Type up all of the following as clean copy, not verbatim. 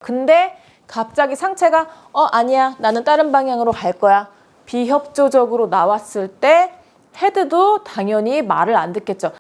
근데 갑자기 상체가 아니야, 나는 다른 방향으로 갈 거야, 비협조적으로 나왔을 때 헤드도 당연히 말을 안 듣겠죠.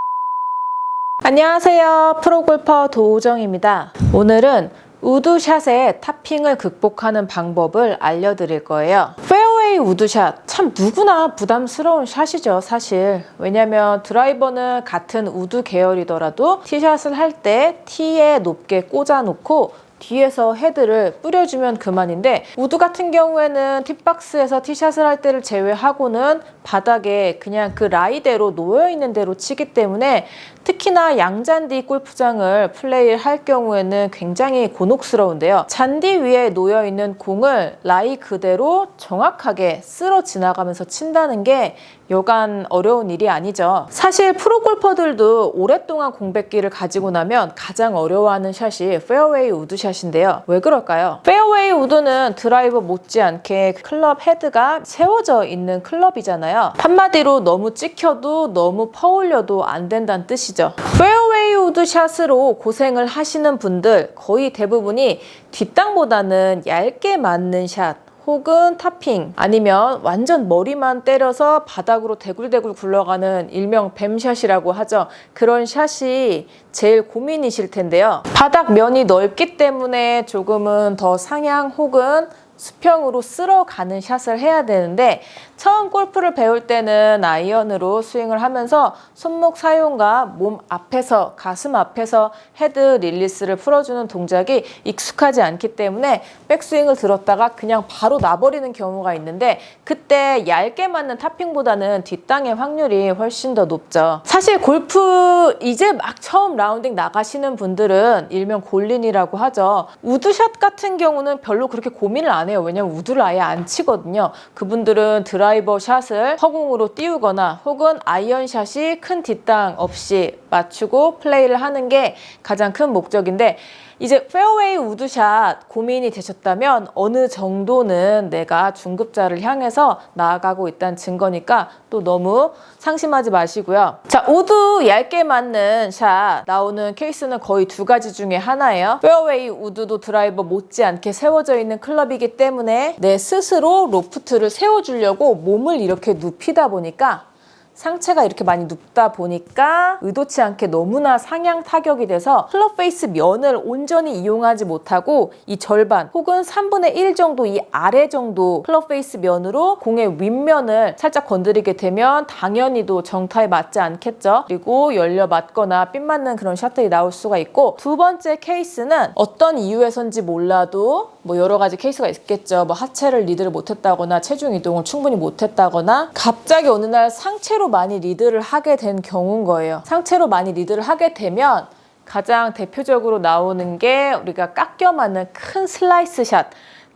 안녕하세요, 프로골퍼 도우정입니다. 오늘은 우드샷의 탑핑을 극복하는 방법을 알려드릴 거예요. 페어웨이 우드샷, 참 누구나 부담스러운 샷이죠, 사실. 왜냐면 드라이버는 같은 우드 계열이더라도 티샷을 할 때 티에 높게 꽂아놓고 뒤에서 헤드를 뿌려주면 그만인데, 우드 같은 경우에는 팁박스에서 티샷을 할 때를 제외하고는 바닥에 그냥 그 라이대로 놓여있는 대로 치기 때문에 특히나 양잔디 골프장을 플레이할 경우에는 굉장히 곤혹스러운데요. 잔디 위에 놓여있는 공을 라이 그대로 정확하게 쓸어 지나가면서 친다는 게 여간 어려운 일이 아니죠. 사실 프로골퍼들도 오랫동안 공백기를 가지고 나면 가장 어려워하는 샷이 페어웨이 우드샷인데요. 왜 그럴까요? 페어웨이 우드는 드라이버 못지않게 클럽 헤드가 세워져 있는 클럽이잖아요. 한마디로 너무 찍혀도 너무 퍼올려도 안 된다는 뜻이죠. 페어웨이 우드샷으로 고생을 하시는 분들 거의 대부분이 뒷땅보다는 얇게 맞는 샷 혹은 탑핑, 아니면 완전 머리만 때려서 바닥으로 대굴대굴 굴러가는 일명 뱀샷이라고 하죠. 그런 샷이 제일 고민이실 텐데요. 바닥 면이 넓기 때문에 조금은 더 상향 혹은 수평으로 쓸어가는 샷을 해야 되는데, 처음 골프를 배울 때는 아이언으로 스윙을 하면서 손목 사용과 몸 앞에서, 가슴 앞에서 헤드 릴리스를 풀어주는 동작이 익숙하지 않기 때문에 백스윙을 들었다가 그냥 바로 놔버리는 경우가 있는데, 그때 얇게 맞는 탑핑보다는 뒷땅의 확률이 훨씬 더 높죠. 사실 골프 이제 막 처음 라운딩 나가시는 분들은 일명 골린이라고 하죠. 우드샷 같은 경우는 별로 그렇게 고민을 안 해요. 왜냐면 우드를 아예 안 치거든요. 그분들은 드라이버 샷을 허공으로 띄우거나 혹은 아이언샷이 큰 뒷땅 없이 맞추고 플레이를 하는 게 가장 큰 목적인데, 이제 페어웨이 우드샷 고민이 되셨다면 어느 정도는 내가 중급자를 향해서 나아가고 있다는 증거니까 또 너무 상심하지 마시고요. 자, 우드 얇게 맞는 샷 나오는 케이스는 거의 두 가지 중에 하나예요. 페어웨이 우드도 드라이버 못지않게 세워져 있는 클럽이기 때문에 내 스스로 로프트를 세워주려고 몸을 이렇게 눕히다 보니까, 상체가 이렇게 많이 눕다 보니까 의도치 않게 너무나 상향 타격이 돼서 클럽 페이스 면을 온전히 이용하지 못하고 이 절반 혹은 3분의 1 정도, 이 아래 정도 클럽 페이스 면으로 공의 윗면을 살짝 건드리게 되면 당연히도 정타에 맞지 않겠죠. 그리고 열려 맞거나 삔 맞는 그런 샷들이 나올 수가 있고, 두 번째 케이스는 어떤 이유에선지 몰라도 여러 가지 케이스가 있겠죠. 하체를 리드를 못했다거나 체중 이동을 충분히 못했다거나 갑자기 어느 날 상체로 많이 리드를 하게 된 경우인 거예요. 상체로 많이 리드를 하게 되면 가장 대표적으로 나오는 게 우리가 깎여 맞는 큰 슬라이스 샷.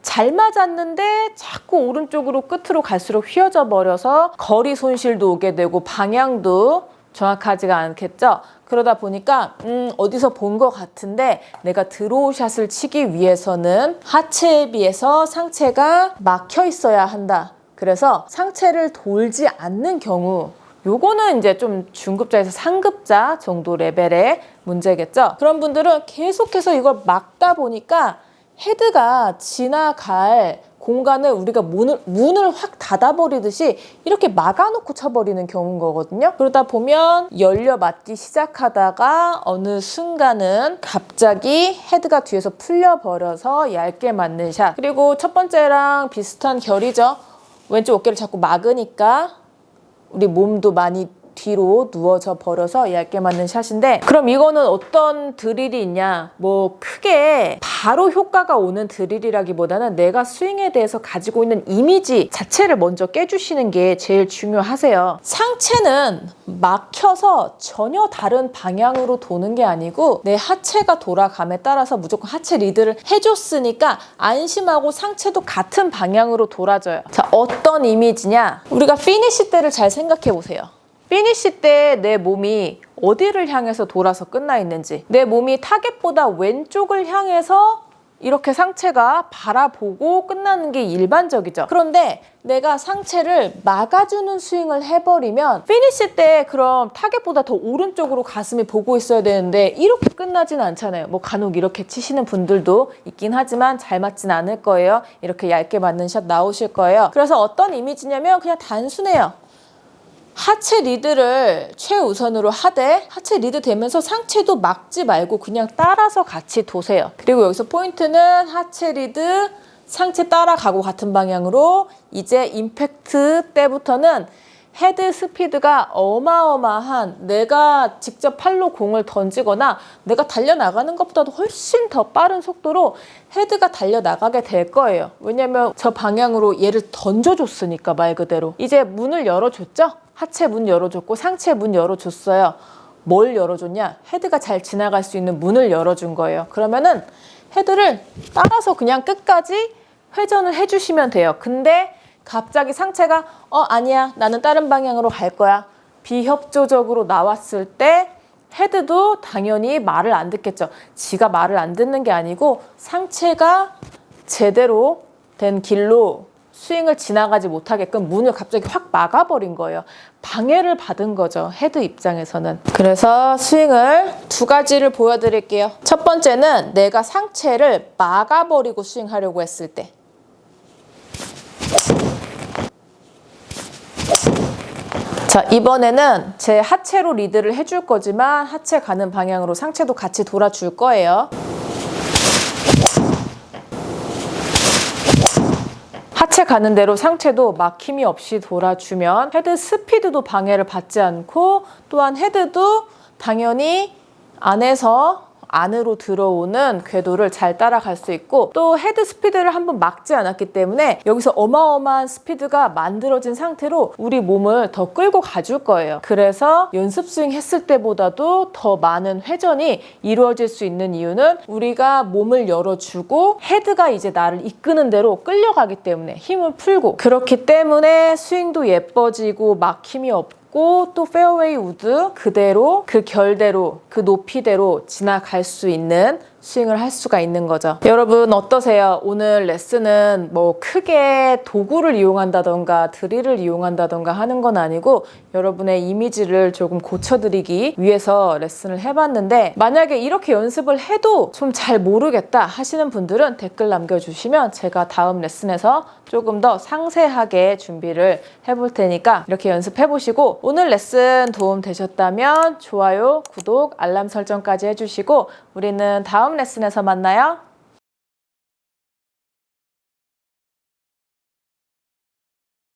잘 맞았는데 자꾸 오른쪽으로 끝으로 갈수록 휘어져 버려서 거리 손실도 오게 되고 방향도 정확하지가 않겠죠. 그러다 보니까 어디서 본 것 같은데, 내가 드로우 샷을 치기 위해서는 하체에 비해서 상체가 막혀 있어야 한다. 그래서 상체를 돌지 않는 경우, 요거는 이제 좀 중급자에서 상급자 정도 레벨의 문제겠죠. 그런 분들은 계속해서 이걸 막다 보니까 헤드가 지나갈 공간을 우리가 문을 확 닫아버리듯이 이렇게 막아놓고 쳐버리는 경우인 거거든요. 그러다 보면 열려 맞기 시작하다가 어느 순간은 갑자기 헤드가 뒤에서 풀려버려서 얇게 맞는 샷. 그리고 첫 번째랑 비슷한 결이죠. 왼쪽 어깨를 자꾸 막으니까 우리 몸도 많이 뒤로 누워져 버려서 얇게 맞는 샷인데, 그럼 이거는 어떤 드릴이 있냐? 크게 바로 효과가 오는 드릴이라기보다는 내가 스윙에 대해서 가지고 있는 이미지 자체를 먼저 깨주시는 게 제일 중요하세요. 상체는 막혀서 전혀 다른 방향으로 도는 게 아니고 내 하체가 돌아감에 따라서 무조건 하체 리드를 해줬으니까 안심하고 상체도 같은 방향으로 돌아줘요. 자, 어떤 이미지냐? 우리가 피니시 때를 잘 생각해 보세요. 피니시 때 내 몸이 어디를 향해서 돌아서 끝나 있는지, 내 몸이 타겟보다 왼쪽을 향해서 이렇게 상체가 바라보고 끝나는 게 일반적이죠. 그런데 내가 상체를 막아주는 스윙을 해버리면 피니시 때 그럼 타겟보다 더 오른쪽으로 가슴이 보고 있어야 되는데 이렇게 끝나진 않잖아요. 뭐 간혹 이렇게 치시는 분들도 있긴 하지만 잘 맞진 않을 거예요. 이렇게 얇게 맞는 샷 나오실 거예요. 그래서 어떤 이미지냐면 그냥 단순해요. 하체 리드를 최우선으로 하되 하체 리드 되면서 상체도 막지 말고 그냥 따라서 같이 도세요. 그리고 여기서 포인트는 하체 리드, 상체 따라가고 같은 방향으로 이제 임팩트 때부터는 헤드 스피드가 어마어마한 내가 직접 팔로 공을 던지거나 내가 달려나가는 것보다도 훨씬 더 빠른 속도로 헤드가 달려나가게 될 거예요. 왜냐면 저 방향으로 얘를 던져줬으니까 말 그대로. 이제 문을 열어줬죠? 하체 문 열어줬고 상체 문 열어줬어요. 뭘 열어줬냐? 헤드가 잘 지나갈 수 있는 문을 열어준 거예요. 그러면은 헤드를 따라서 그냥 끝까지 회전을 해주시면 돼요. 근데 갑자기 상체가 아니야 나는 다른 방향으로 갈 거야 비협조적으로 나왔을 때 헤드도 당연히 말을 안 듣겠죠. 지가 말을 안 듣는 게 아니고 상체가 제대로 된 길로 스윙을 지나가지 못하게끔 문을 갑자기 확 막아버린 거예요. 방해를 받은 거죠. 헤드 입장에서는. 그래서 스윙을 두 가지를 보여드릴게요. 첫 번째는 내가 상체를 막아버리고 스윙하려고 했을 때. 자, 이번에는 제 하체로 리드를 해줄 거지만 하체 가는 방향으로 상체도 같이 돌아줄 거예요. 하체 가는 대로 상체도 막힘이 없이 돌아주면 헤드 스피드도 방해를 받지 않고 또한 헤드도 당연히 안으로 들어오는 궤도를 잘 따라갈 수 있고 또 헤드 스피드를 한번 막지 않았기 때문에 여기서 어마어마한 스피드가 만들어진 상태로 우리 몸을 더 끌고 가줄 거예요. 그래서 연습 스윙 했을 때보다도 더 많은 회전이 이루어질 수 있는 이유는 우리가 몸을 열어주고 헤드가 이제 나를 이끄는 대로 끌려가기 때문에 힘을 풀고 그렇기 때문에 스윙도 예뻐지고 막힘이 없고 또 페어웨이 우드 그대로 그 결대로 그 높이대로 지나갈 수 있는 스윙을 할 수가 있는 거죠. 여러분 어떠세요? 오늘 레슨은 뭐 크게 도구를 이용한다던가 드릴을 이용한다던가 하는 건 아니고 여러분의 이미지를 조금 고쳐드리기 위해서 레슨을 해봤는데 만약에 이렇게 연습을 해도 좀 잘 모르겠다 하시는 분들은 댓글 남겨주시면 제가 다음 레슨에서 조금 더 상세하게 준비를 해볼 테니까 이렇게 연습해보시고 오늘 레슨 도움 되셨다면 좋아요, 구독, 알람 설정까지 해주시고 우리는 다음 레슨에서 만나요.